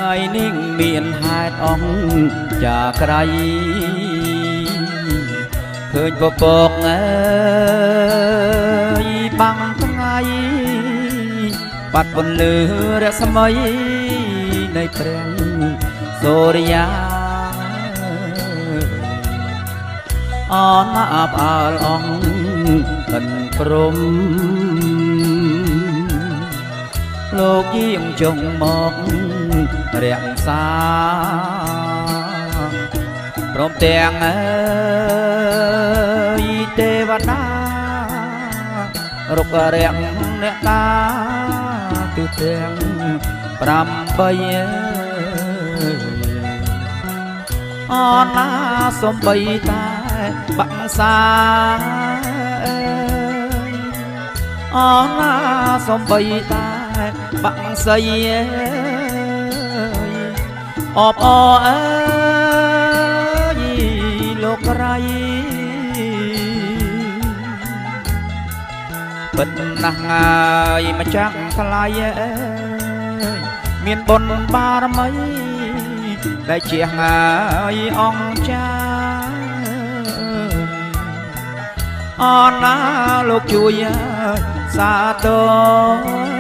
ថ្ងៃនេះមានហេតុអង្គចាក្រៃឃើញពពកអើយបាំងថ្ងៃបាត់ពន្លឺរស្មីនៃព្រះសូរិយាអនអាប់អើលអង្គកិនព្រំលោកយាងចុងមករក្សាព្រមទាំងអើយទេវតារុករៈអ្នកតាទិទាំង8អណាសំបីតែបាក់សាអណាសំបីតែបាក់សៃអបអអើយលោកក្រៃពិតណាស់ហើយម្ចាស់ថ្លៃអើយមានបុណ្យបារមីដែលជាហើយអង្គចាអណាលោកជួយសាទរ